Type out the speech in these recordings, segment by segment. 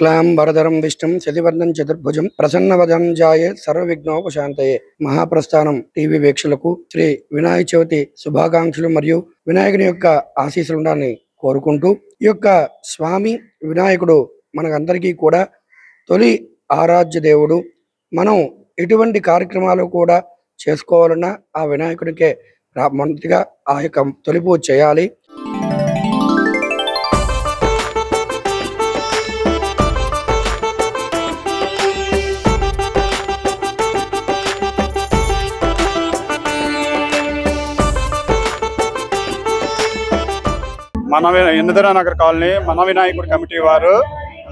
శుక్లాం వరదరం విష్ణుం శశివర్ణం చతుర్భుజం ప్రసన్నవదనం జాయే సర్వవిఘ్నోపశాంతయే. మహాప్రస్థానం టీవీ వీక్షకులకు శ్రీ వినాయక చవితి శుభాకాంక్షలు మరియు వినాయకుని యొక్క ఆశీస్సులు ఉండాలని కోరుకుంటూ, ఈ యొక్క స్వామి వినాయకుడు మనకందరికీ కూడా తొలి ఆరాధ్య దేవుడు. మనం ఎటువంటి కార్యక్రమాలు కూడా చేసుకోవాలన్నా ఆ వినాయకుడికే మొదటిగా ఆ యొక్క తొలి పూజ చేయాలి. మన ఇంద్రనగర్ కాలనీ మన వినాయకుడి కమిటీ వారు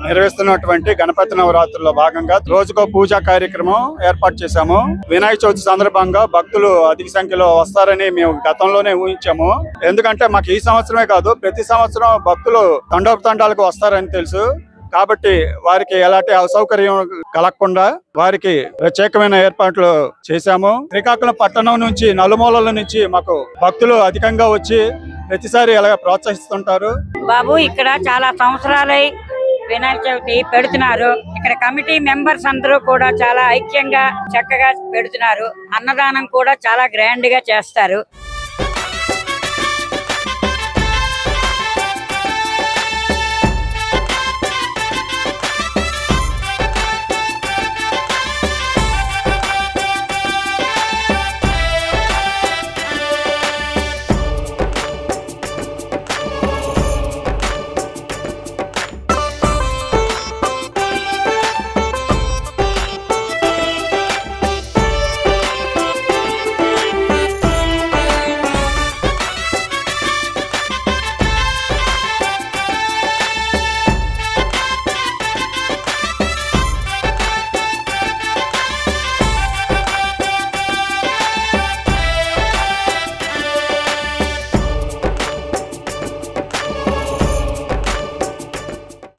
నిర్వహిస్తున్నటువంటి గణపతి నవరాత్రుల్లో భాగంగా రోజుకో పూజా కార్యక్రమం ఏర్పాటు చేశాము. వినాయక చవితి సందర్భంగా భక్తులు అధిక సంఖ్యలో వస్తారని మేము గతంలోనే ఊహించాము. ఎందుకంటే మాకు ఈ సంవత్సరమే కాదు, ప్రతి సంవత్సరం భక్తులు తండోపతండాలకు వస్తారని తెలుసు. కాబట్టి వారికి ఎలాంటి అసౌకర్యం కలగకుండా వారికి ప్రత్యేకమైన ఏర్పాట్లు చేశాము. శ్రీకాకుళం పట్టణం నుంచి నలుమూలల నుంచి మాకు భక్తులు అధికంగా వచ్చి ప్రతిసారి ఎలా ప్రోత్సహిస్తుంటారు. బాబు, ఇక్కడ చాలా సంవత్సరాలై వినాయక చవితి పెడుతున్నారు. ఇక్కడ కమిటీ మెంబర్స్ అందరూ కూడా చాలా ఐక్యంగా చక్కగా పెడుతున్నారు. అన్నదానం కూడా చాలా గ్రాండ్ గా చేస్తారు.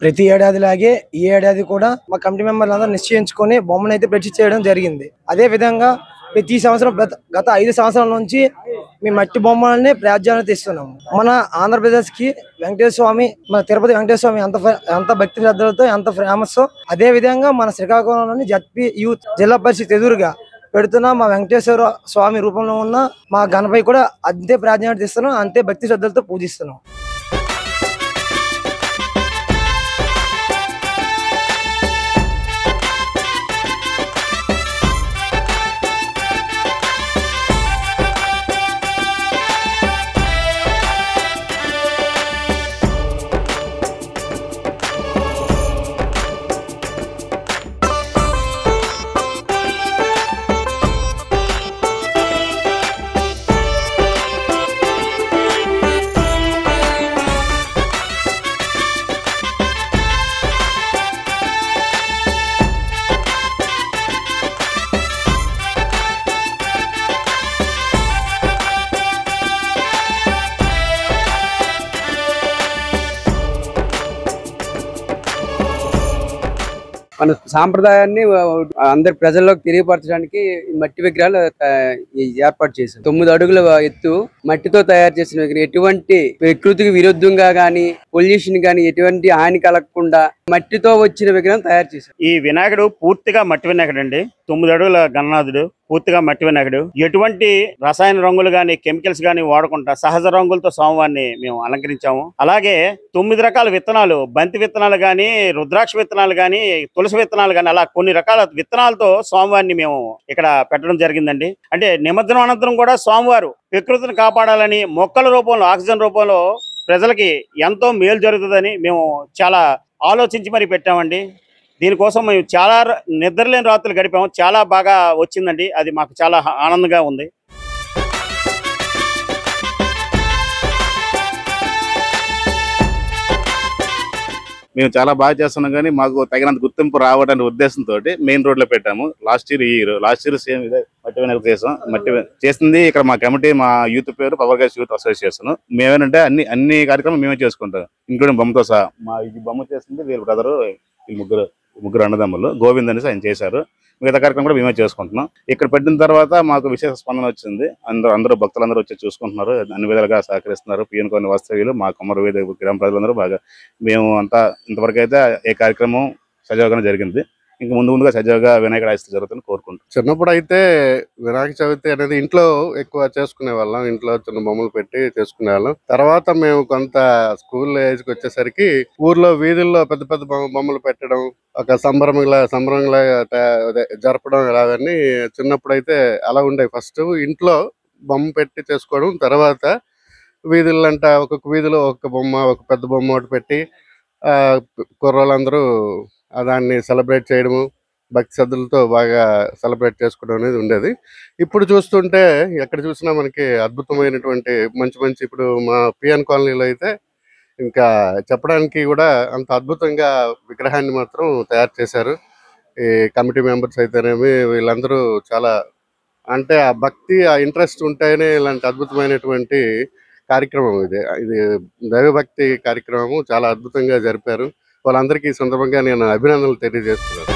ప్రతి ఏడాదిలాగే ఈ ఏడాది కూడా మా కమిటీ మెంబర్లు అందరూ నిశ్చయించుకొని బొమ్మను అయితే ప్రతిష్ఠ చేయడం జరిగింది. అదే విధంగా ప్రతి సంవత్సరం గత 5 సంవత్సరాల నుంచి మీ మట్టి బొమ్మలని ప్రాధాన్యత ఇస్తున్నాము. మన ఆంధ్రప్రదేశ్ కి వెంకటేశ్వర స్వామి, మన తిరుపతి వెంకటేశ్వర స్వామి ఎంత భక్తి శ్రద్ధలతో ఎంత ఫేమస్, అదే విధంగా మన శ్రీకాకుళంలోని జడ్పీ యూత్ జిల్లా పరిషత్ ఎదురుగా పెడుతున్న మా వెంకటేశ్వర స్వామి రూపంలో ఉన్న మా గణపతి కూడా అంతే ప్రాధాన్యత ఇస్తున్నాం, అంతే భక్తి శ్రద్ధలతో పూజిస్తున్నాం. మన సాంప్రదాయాన్ని అందరి ప్రజల్లోకి తెలియపరచడానికి మట్టి విగ్రహాలు ఏర్పాటు చేశారు. 9 అడుగుల ఎత్తు మట్టితో తయారు చేసిన విగ్రహం ఎటువంటి ప్రకృతికి విరుద్ధంగా గానీ పొల్యూషన్ గానీ ఎటువంటి హాని కలగకుండా మట్టితో వచ్చిన విగ్రహం తయారు చేశారు. ఈ వినాయకుడు పూర్తిగా మట్టి వినాయకుడు అండి. 9 అడుగుల గణనాథుడు, పూర్తిగా మట్టి వినాయకుడు. ఎటువంటి రసాయన రంగులు గాని కెమికల్స్ గాని వాడకుండా సహజ రంగులతో స్వామివారిని మేము అలంకరించాము. అలాగే 9 రకాల విత్తనాలు, బంతి విత్తనాలు గాని, రుద్రాక్ష విత్తనాలు గాని, తులసి విత్తనాలు గాని, అలా కొన్ని రకాల విత్తనాలతో స్వామివారిని మేము ఇక్కడ పెట్టడం జరిగిందండి. అంటే నిమజ్జనం అనంతరం కూడా స్వామివారు ప్రకృతిని కాపాడాలని మొక్కల రూపంలో, ఆక్సిజన్ రూపంలో ప్రజలకి ఎంతో మేలు జరుగుతుందని మేము చాలా ఆలోచించి మరి పెట్టామండి. దీనికోసం మేము చాలా నిద్రలేని రాత్రులు గడిపాము. చాలా బాగా వచ్చిందండి. అది మాకు చాలా ఆనందంగా ఉంది. మేము చాలా బాగా చేస్తున్నాం, కానీ మాకు తగినంత గుర్తింపు రావడానికి ఉద్దేశంతో మెయిన్ రోడ్ లో పెట్టాము. లాస్ట్ ఇయర్ సేమ్ ఇదే మట్టి వినాయక చేసాం. మట్టి చేసింది ఇక్కడ మా కమిటీ, మా యూత్ పేరు పవర్ గైస్ యూత్ అసోసియేషన్. మేమేంటంటే అన్ని కార్యక్రమం మేమే చేసుకుంటాం, ఇంక్లూడింగ్ బొమ్మతో సహా. మా ఈ బొమ్మ చేసింది వీళ్ళ బ్రదరు, ముగ్గురు అన్నదమ్ములు, గోవింద్ అనేసి ఆయన చేశారు. మిగతా కార్యక్రమం కూడా మేమే చేసుకుంటున్నాం. ఇక్కడ పెట్టిన తర్వాత మాకు విశేష స్పందన వచ్చింది. అందరూ భక్తులందరూ వచ్చి చూసుకుంటున్నారు, అన్ని విధాలుగా సహకరిస్తున్నారు. పిఎన్ కాలనీ వాస్తవ్యులు, మా కొమ్మరు వేద గ్రామ ప్రజలందరూ బాగా, మేము అంతా ఇంతవరకు అయితే ఏ కార్యక్రమం సజావుగానే జరిగింది. ఇంక ముందుగా సజావుగా వినాయకుడు ఆశీస్సులు జరుగుతుందని కోరుకుంటాం. చిన్నప్పుడు అయితే వినాయక చవితి అనేది ఇంట్లో ఎక్కువ చేసుకునే వాళ్ళం. ఇంట్లో చిన్న బొమ్మలు పెట్టి చేసుకునే వాళ్ళం. తర్వాత మేము కొంత స్కూల్ ఏజ్కి వచ్చేసరికి ఊర్లో వీధుల్లో పెద్ద పెద్ద బొమ్మలు పెట్టడం, ఒక సంబరంగా జరపడం, ఇలాగన్నీ చిన్నప్పుడు అయితే అలా ఉండేవి. ఫస్ట్ ఇంట్లో బొమ్మ పెట్టి చేసుకోవడం, తర్వాత వీధులంట ఒక్కొక్క వీధిలో ఒక్కొక్క బొమ్మ, ఒక పెద్ద బొమ్మ ఒకటి పెట్టి కుర్రోళ్ళందరూ దాన్ని సెలబ్రేట్ చేయడము, భక్తి శ్రద్ధలతో బాగా సెలబ్రేట్ చేసుకోవడం అనేది ఉండేది. ఇప్పుడు చూస్తుంటే ఎక్కడ చూసినా మనకి అద్భుతమైనటువంటి మంచి ఇప్పుడు మా పిఎన్ కాలనీలో అయితే ఇంకా చెప్పడానికి కూడా అంత అద్భుతంగా విగ్రహాన్ని మాత్రం తయారు చేశారు. ఈ కమిటీ మెంబర్స్ అయితేనేమి వీళ్ళందరూ చాలా, అంటే ఆ భక్తి, ఆ ఇంట్రెస్ట్ ఉంటేనే ఇలాంటి అద్భుతమైనటువంటి కార్యక్రమం ఇది దైవభక్తి కార్యక్రమము చాలా అద్భుతంగా జరిపారు. వాళ్ళందరికీ ఈ సందర్భంగా నేను అభినందనలు తెలియజేస్తున్నాను.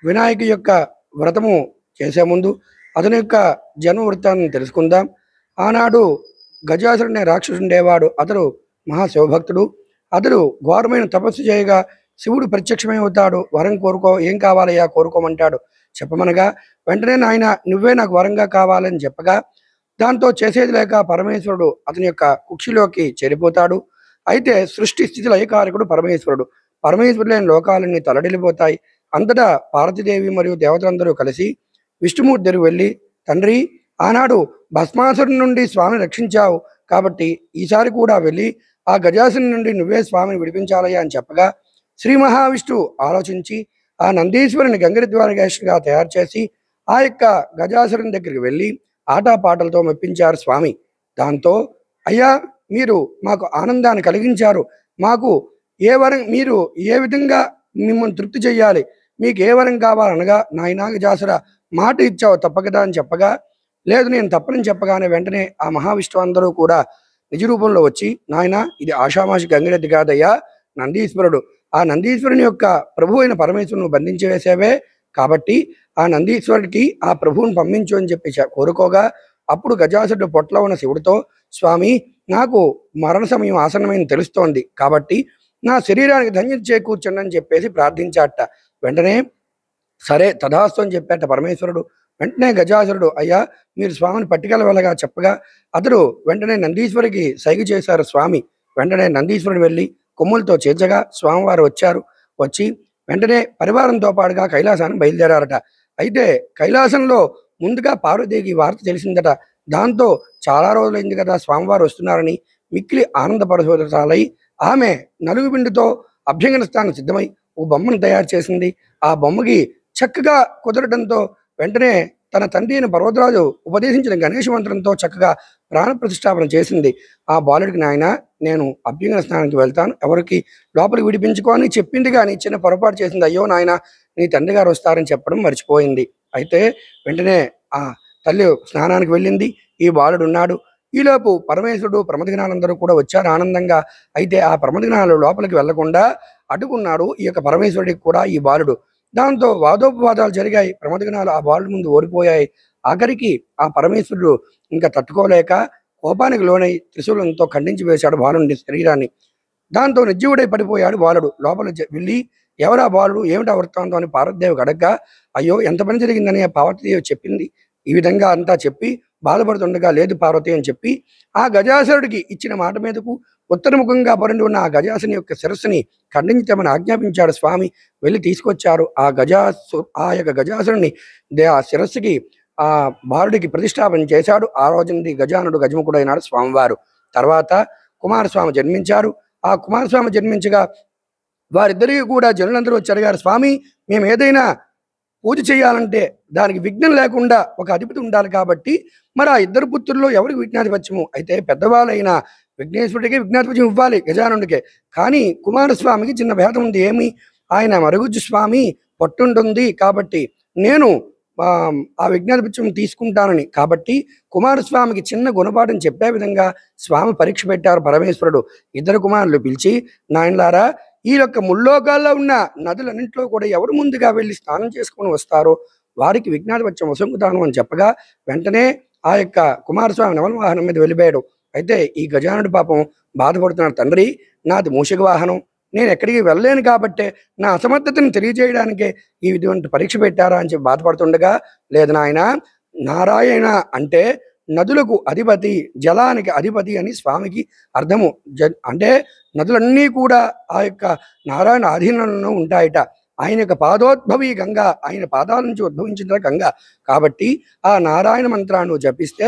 వినాయకు యొక్క వ్రతము చేసే ముందు అతని యొక్క జన్మ వృత్తాన్ని తెలుసుకుందాం. ఆనాడు గజాసురుడనే రాక్షసుడు ఉండేవాడు. అతడు మహాశివభక్తుడు. అతడు ఘోరమైన తపస్సు చేయగా శివుడు ప్రత్యక్షమై అవుతాడు. వరం కోరుకో, ఏం కావాలయ్యా కోరుకోమంటాడు. చెప్పమనగా వెంటనే నాయన నువ్వే నాకు వరంగా కావాలని చెప్పగా దాంతో చేసేది లేక పరమేశ్వరుడు అతని యొక్క కుక్షిలోకి చేరిపోతాడు. అయితే సృష్టి స్థితి లయకారకుడు పరమేశ్వరుడు. పరమేశ్వరుడు లేని లోకాలన్నీ తలడిల్లిపోతాయి. అంతటా పార్వతీదేవి మరియు దేవతలందరూ కలిసి విష్ణుమూర్తి దగ్గరికి వెళ్ళి, తండ్రి ఆనాడు భస్మాసురుడి నుండి స్వామిని రక్షించావు కాబట్టి ఈసారి కూడా వెళ్ళి ఆ గజాసుని నుండి నువ్వే స్వామిని విడిపించాలయ్యా అని చెప్పగా శ్రీ మహావిష్ణువు ఆలోచించి ఆ నందీశ్వరుని గంగరిద్వారగేష్గా తయారు చేసి ఆ యొక్క గజాసురుని దగ్గరికి వెళ్ళి ఆటపాటలతో మెప్పించారు స్వామి. దాంతో అయ్యా మీరు మాకు ఆనందాన్ని కలిగించారు, మాకు ఏ వరం, మీరు ఏ విధంగా మిమ్మల్ని తృప్తి చెయ్యాలి, మీకు ఏ వరం కావాలనగా నాయనా గజాసుర మాట ఇచ్చావు తప్పకదా అని చెప్పగా లేదు నేను తప్పని చెప్పగానే వెంటనే ఆ మహావిష్ణువు అందరూ కూడా నిజ రూపంలో వచ్చి నాయన ఇది ఆషామాషి గంగిరెద్ది కాదయ్యా నందీశ్వరుడు, ఆ నందీశ్వరుని యొక్క ప్రభు అయిన పరమేశ్వరుని బంధించి వేసేవే కాబట్టి ఆ నందీశ్వరుడికి ఆ ప్రభువుని పంపించు అని చెప్పి కోరుకోగా అప్పుడు గజాసురుడు పొట్టలో ఉన్న శివుడితో స్వామి నాకు మరణ సమయం ఆసన్నమైన తెలుస్తోంది కాబట్టి నా శరీరానికి ధన్యత చేకూర్చండి అని చెప్పేసి ప్రార్థించాట. వెంటనే సరే తథాస్తు అని చెప్పాట పరమేశ్వరుడు. వెంటనే గజాసురుడు అయ్యా మీరు స్వామిని పట్టుకెళ్ళవలగా చెప్పగా అతడు వెంటనే నందీశ్వరికి సైగ చేశారు స్వామి. వెంటనే నందీశ్వరుడు వెళ్ళి కొమ్ములతో చేర్చగా స్వామివారు వచ్చారు. వచ్చి వెంటనే పరివారంతో పాటుగా కైలాసాన్ని బయలుదేరారట. అయితే కైలాసంలో ముందుగా పార్వతీకి వార్త తెలిసిందట. దాంతో చాలా రోజులైంది కదా స్వామివారు వస్తున్నారని మిక్కిలి ఆనందపరచాలై ఆమె నలుగు పిండితో అభ్యంగన స్థానం సిద్ధమై ఓ బొమ్మను తయారు చేసింది. ఆ బొమ్మకి చక్కగా కుదరడంతో వెంటనే తన తండ్రి అయిన పర్వతరాజు ఉపదేశించిన గణేష్ మంత్రంతో చక్కగా ప్రాణ ప్రతిష్టాపన చేసింది. ఆ బాలుడికి నాయన నేను అభ్యంగన స్నానానికి వెళ్తాను, ఎవరికి లోపలికి విడిపించుకో అని చెప్పింది. కానీ చిన్న పొరపాటు చేసింది. అయ్యో నాయన నీ తండ్రి గారు వస్తారని చెప్పడం మర్చిపోయింది. అయితే వెంటనే ఆ తల్లి స్నానానికి వెళ్ళింది. ఈ బాలుడు ఉన్నాడు. ఈలోపు పరమేశ్వరుడు ప్రమథగణాలందరూ కూడా వచ్చారు ఆనందంగా. అయితే ఆ ప్రమథగణాలు లోపలికి వెళ్లకుండా అడ్డుకున్నాడు ఈ యొక్క పరమేశ్వరుడికి కూడా ఈ బాలుడు. దాంతో వాదోపవాదాలు జరిగాయి. ప్రమథగణాలు ఆ బాలుడి ముందు ఓడిపోయాయి. ఆఖరికి ఆ పరమేశ్వరుడు ఇంకా తట్టుకోలేక కోపానికి లోనై త్రిశూలంతో ఖండించి వేశాడు బాలుడి శరీరాన్ని. దాంతో నిర్జీవుడై పడిపోయాడు బాలుడు. లోపల వెళ్ళి ఎవరా బాలుడు, ఏమిటా వృత్తాంతం అని పార్వతీదేవికి అడగ్గా, అయ్యో ఎంత పని జరిగిందని పార్వతీదేవి చెప్పింది. ఈ విధంగా అంతా చెప్పి బాధపడుతుండగా, లేదు పార్వతి అని చెప్పి ఆ గజాసురుడికి ఇచ్చిన మాట మీదకు ఉత్తరముఖంగా పరుండి ఉన్న ఆ గజాసుని యొక్క శిరస్సుని ఖండించమని ఆజ్ఞాపించాడు స్వామి. వెళ్ళి తీసుకొచ్చారు ఆ యొక్క గజాసురుని. ఆ శిరస్సుకి ఆ బాలుడికి ప్రతిష్టాపన చేశాడు. ఆ రోజు నుండి గజానుడు గజముఖుడైనాడు స్వామివారు. తర్వాత కుమారస్వామి జన్మించారు. ఆ కుమారస్వామి జన్మించగా వారిద్దరికి కూడా జనులందరూ వచ్చి అడిగారు, స్వామి మేము ఏదైనా పూజ చేయాలంటే దానికి విఘ్నం లేకుండా ఒక అధిపతి ఉండాలి కాబట్టి మరి ఆ ఇద్దరు పుత్రుల్లో ఎవరికి విఘ్నాధిపత్యము? అయితే పెద్దవాళ్ళైన విఘ్నేశ్వరుడికి విఘ్నాధిపత్యం ఇవ్వాలి గజానుడికే. కానీ కుమారస్వామికి చిన్న భేదం ఉంది. ఏమి? ఆయన మరుగుజ్జు స్వామి, పట్టుంటుంది కాబట్టి నేను ఆ విఘ్నాధిపత్యం తీసుకుంటానని. కాబట్టి కుమారస్వామికి చిన్న గుణపాఠం చెప్పే విధంగా స్వామి పరీక్ష పెట్టారు పరమేశ్వరుడు. ఇద్దరు కుమారులు పిలిచి, నాయనలారా ఈ యొక్క ముల్లోకాల్లో ఉన్న నదులన్నింటిలో కూడా ఎవరు ముందుగా వెళ్ళి స్నానం చేసుకుని వస్తారో వారికి విఘ్నాధిపత్యం వసంగుతాను అని చెప్పగా వెంటనే ఆ యొక్క కుమారస్వామి నవల వాహనం మీద వెళ్ళిపోయాడు. అయితే ఈ గజానుడి పాపం బాధపడుతున్నాడు. తండ్రి నాది మూషిక వాహనం, నేను ఎక్కడికి వెళ్ళలేను కాబట్టే నా అసమర్థతను తెలియజేయడానికే ఈ ఇటువంటి పరీక్ష పెట్టారా అని చెప్పి బాధపడుతుండగా, లేదు నాయన, నారాయణ అంటే నదులకు అధిపతి, జలానికి అధిపతి అని స్వామికి అర్థము. అంటే నదులన్నీ కూడా ఆ యొక్క నారాయణ ఆధీనంలో ఉంటాయట. ఆయన యొక్క పాదోద్భవి గంగ, ఆయన పాదాల నుంచి ఉద్భవించిన గంగ కాబట్టి ఆ నారాయణ మంత్రాన్ని జపిస్తే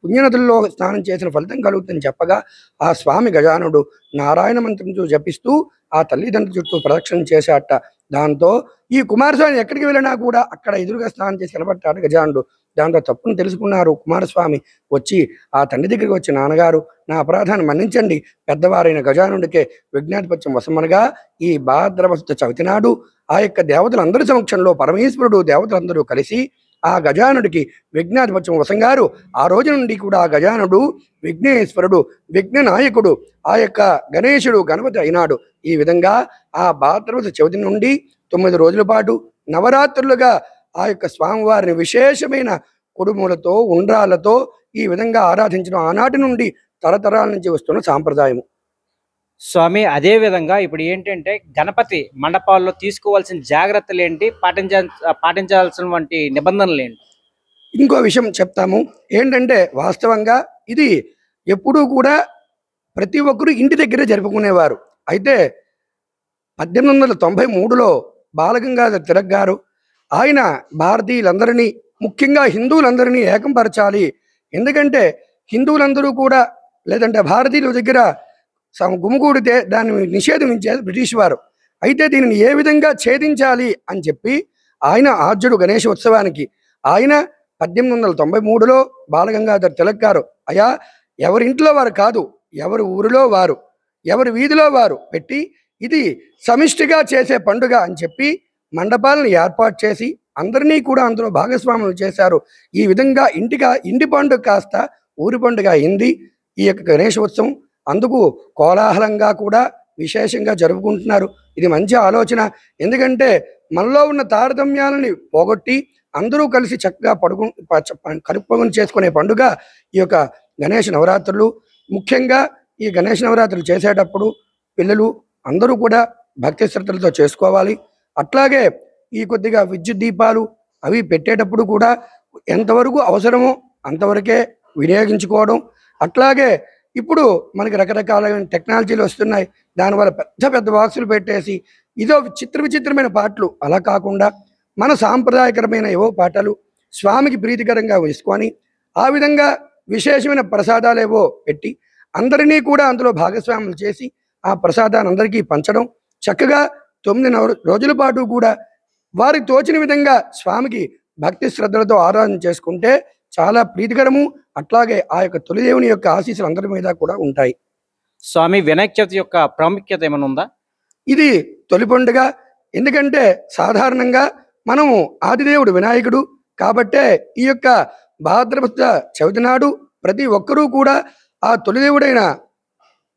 పుణ్యనదుల్లో స్నానం చేసిన ఫలితం కలుగుతుందని చెప్పగా ఆ స్వామి గజానుడు నారాయణ మంత్రం జపిస్తూ ఆ తల్లిదండ్రుల చుట్టూ ప్రదక్షిణ చేశాట. దాంతో ఈ కుమారస్వామి ఎక్కడికి వెళ్ళినా కూడా అక్కడ ఎదురుగా స్నానం చేసి నిలబడ్డాడు గజానుడు. దాంతో తప్పును తెలుసుకున్నారు. కుమారస్వామి వచ్చి ఆ తండ్రి దగ్గరికి వచ్చి, నాన్నగారు నా అపరాధాన్ని మన్నించండి, పెద్దవారైన గజానుడికే విఘ్నాధిపత్యం వసమనగా ఈ భాద్రపద చవితి నాడు ఆ యొక్క దేవతలందరి సమక్షంలో పరమేశ్వరుడు దేవతలందరూ కలిసి ఆ గజానుడికి విఘ్నాధిపత్యం వసంగారు. ఆ రోజు నుండి కూడా ఆ గజానుడు విఘ్నేశ్వరుడు, విఘ్న నాయకుడు, ఆ యొక్క గణేశుడు గణపతి అయినాడు. ఈ విధంగా ఆ భాద్రపద చవితి నుండి 9 రోజుల పాటు నవరాత్రులుగా ఆ యొక్క స్వామివారిని విశేషమైన కుడుములతో, ఉండ్రాలతో ఈ విధంగా ఆరాధించడం ఆనాటి నుండి తరతరాల నుంచి వస్తున్న సాంప్రదాయము. స్వామి, అదే విధంగా ఇప్పుడు ఏంటంటే గణపతి మండపాల్లో తీసుకోవాల్సిన జాగ్రత్తలు ఏంటి, పాటించాల్సినటువంటి నిబంధనలు ఏంటి? ఇంకో విషయం చెప్తాము. ఏంటంటే వాస్తవంగా ఇది ఎప్పుడూ కూడా ప్రతి ఒక్కరూ ఇంటి దగ్గరే జరుపుకునేవారు. అయితే 1893లో బాలగంగాధర తిలక్ గారు ఆయన భారతీయులందరినీ, ముఖ్యంగా హిందువులందరినీ ఏకంపరచాలి. ఎందుకంటే హిందువులందరూ కూడా లేదంటే భారతీయుల దగ్గర గుమిగూడితే దాన్ని నిషేధించేది బ్రిటిష్ వారు. అయితే దీనిని ఏ విధంగా ఛేదించాలి అని చెప్పి ఆయన ఆర్జుడు గణేష ఉత్సవానికి ఆయన 1893లో బాలగంగాధర తిలక్ గారు, అయ్యా ఎవరింట్లో వారు కాదు, ఎవరి ఊరిలో వారు, ఎవరి వీధిలో వారు పెట్టి ఇది సమిష్టిగా చేసే పండుగ అని చెప్పి మండపాలను ఏర్పాటు చేసి అందరినీ కూడా అందులో భాగస్వాములు చేశారు. ఈ విధంగా ఇంటి పండుగ కాస్త ఊరి పండుగ అయింది ఈ యొక్క గణేష ఉత్సవం. అందుకు కోలాహలంగా కూడా విశేషంగా జరుపుకుంటున్నారు. ఇది మంచి ఆలోచన. ఎందుకంటే మనలో ఉన్న తారతమ్యాలని పోగొట్టి అందరూ కలిసి చక్కగా కలుపుకొని చేసుకునే పండుగ ఈ యొక్క గణేష నవరాత్రులు. ముఖ్యంగా ఈ గణేష నవరాత్రులు చేసేటప్పుడు పిల్లలు అందరూ కూడా భక్తి శ్రద్ధలతో చేసుకోవాలి. అట్లాగే ఈ కొద్దిగా విద్యుత్ దీపాలు అవి పెట్టేటప్పుడు కూడా ఎంతవరకు అవసరమో అంతవరకే వినియోగించుకోవడం. అట్లాగే ఇప్పుడు మనకి రకరకాలైన టెక్నాలజీలు వస్తున్నాయి. దానివల్ల పెద్ద పెద్ద బాక్సులు పెట్టేసి ఇదో విచిత్రమైన పాటలు అలా కాకుండా మన సాంప్రదాయకరమైన ఏవో పాటలు స్వామికి ప్రీతికరంగా వేసుకొని ఆ విధంగా విశేషమైన ప్రసాదాలు ఏవో పెట్టి అందరినీ కూడా అందులో భాగస్వాములు చేసి ఆ ప్రసాదాన్ని అందరికీ పంచడం, చక్కగా 9 రోజుల పాటు కూడా వారికి తోచిన విధంగా స్వామికి భక్తి శ్రద్ధలతో ఆరాధన చేసుకుంటే చాలా ప్రీతికరము. అట్లాగే ఆ యొక్క తొలిదేవుని యొక్క ఆశీస్సులు అందరి మీద కూడా ఉంటాయి. స్వామి, వినాయక చవితి యొక్క ప్రాముఖ్యత ఏమైనా ఉందా? ఇది తొలి పండుగ. ఎందుకంటే సాధారణంగా మనము ఆదిదేవుడు వినాయకుడు కాబట్టే ఈ యొక్క భాద్రపద చవితి నాడు ప్రతి ఒక్కరూ కూడా ఆ తొలిదేవుడైన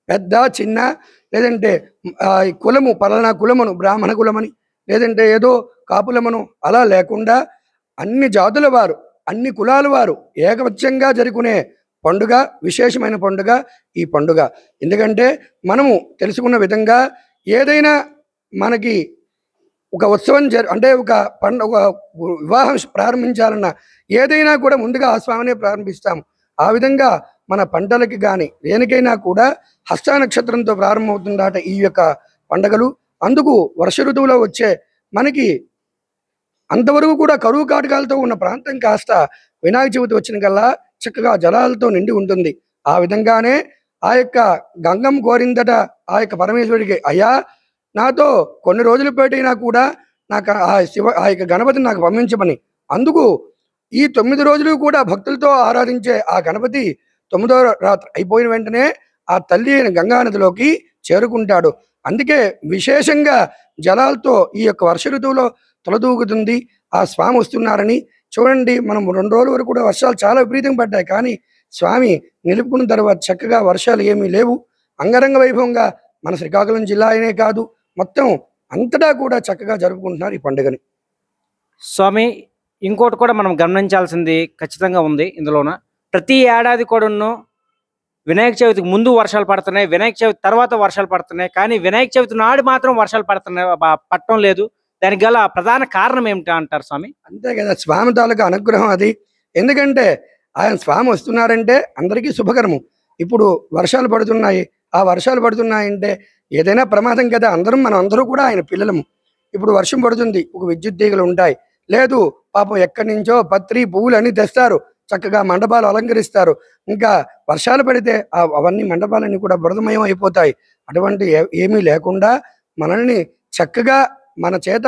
పెద్ద చిన్న లేదంటే కులము పలానా కులమను బ్రాహ్మణ కులమని లేదంటే ఏదో కాపులమను అలా లేకుండా అన్ని జాతుల వారు అన్ని కులాల వారు ఏకవచ్చంగా జరుపుకునే పండుగ, విశేషమైన పండుగ ఈ పండుగ. ఎందుకంటే మనము తెలుసుకున్న విధంగా ఏదైనా మనకి ఒక ఉత్సవం అంటే ఒక వివాహం ప్రారంభించాలన్నా ఏదైనా కూడా ముందుగా ఆ స్వామినే ప్రారంభిస్తాము. ఆ విధంగా మన పంటలకి కానీ దేనికైనా కూడా హస్త నక్షత్రంతో ప్రారంభమవుతుందట ఈ యొక్క పండుగలు. అందుకు వర్ష ఋతువులో వచ్చే మనకి అంతవరకు కూడా కరువు కాటకాలతో ఉన్న ప్రాంతం కాస్త వినాయక చవితి వచ్చిన కల్లా చక్కగా జలాలతో నిండి ఉంటుంది. ఆ విధంగానే ఆ యొక్క గంగం కోరిందట ఆ యొక్క పరమేశ్వరుడికి, అయ్యా నాతో కొన్ని రోజులు పెట్టినా కూడా నాకు ఆ యొక్క గణపతిని నాకు పంపించమని. అందుకు ఈ 9 రోజులు కూడా భక్తులతో ఆరాధించే ఆ గణపతి 9వ రాత్రి అయిపోయిన వెంటనే ఆ తల్లి అయిన గంగా నదిలోకి చేరుకుంటాడు. అందుకే విశేషంగా జలాలతో ఈ యొక్క వర్ష ఋతువులో తొలదూగుతుంది ఆ స్వామి వస్తున్నారని. చూడండి, మనం 2 రోజుల వరకు కూడా వర్షాలు చాలా విపరీతంగా పడ్డాయి, కానీ స్వామి నిలుపుకున్న తర్వాత చక్కగా వర్షాలు ఏమీ లేవు. అంగరంగ వైభవంగా మన శ్రీకాకుళం జిల్లా అయినే కాదు మొత్తం అంతటా కూడా చక్కగా జరుపుకుంటున్నారు ఈ పండుగని. స్వామి, ఇంకోటి కూడా మనం గమనించాల్సింది ఖచ్చితంగా ఉంది ఇందులోన. ప్రతి ఏడాది కూడాను వినాయక చవితికి ముందు వర్షాలు పడుతున్నాయి, వినాయక చవితి తర్వాత వర్షాలు పడుతున్నాయి, కానీ వినాయక చవితి నాడు మాత్రం వర్షాలు పడటం లేదు. దానికి గల ప్రధాన కారణం ఏమిటి అంటారు స్వామి? అంతే కదా, స్వామి తాలూకా అనుగ్రహం అది. ఎందుకంటే ఆయన స్వామి వస్తున్నారంటే అందరికీ శుభకరము. ఇప్పుడు వర్షాలు పడుతున్నాయి, ఆ వర్షాలు పడుతున్నాయంటే ఏదైనా ప్రమాదం కదా. మనం అందరూ కూడా ఆయన పిల్లలము. ఇప్పుడు వర్షం పడుతుంది, ఒక విద్యుత్ తీగలు ఉంటాయి, లేదు పాపం ఎక్కడి నుంచో పత్రి పువ్వులు అన్ని తెస్తారు, చక్కగా మండపాలు అలంకరిస్తారు. ఇంకా వర్షాలు పడితే అవన్నీ మండపాలన్నీ కూడా బురదమయం అయిపోతాయి. అటువంటి ఏమీ లేకుండా మనల్ని చక్కగా మన చేత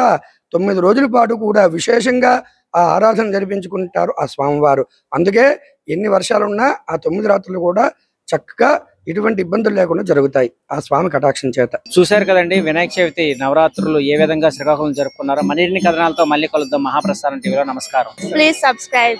9 రోజుల పాటు కూడా విశేషంగా ఆ ఆరాధన జరిపించుకుంటారు ఆ స్వామివారు. అందుకే ఎన్ని వర్షాలున్నా ఆ 9 రాత్రులు కూడా చక్కగా ఎటువంటి ఇబ్బందులు లేకుండా జరుగుతాయి ఆ స్వామి కటాక్షం చేత. చూశారు కదండి, వినాయక చవితి నవరాత్రులు ఏ విధంగా శ్రీకాకుళం జరుపుకున్నారో. మరిన్ని కథనాలతో మళ్ళీ కలుద్దాం మహాప్రస్థానం టీవీలో. నమస్కారం. Please subscribe.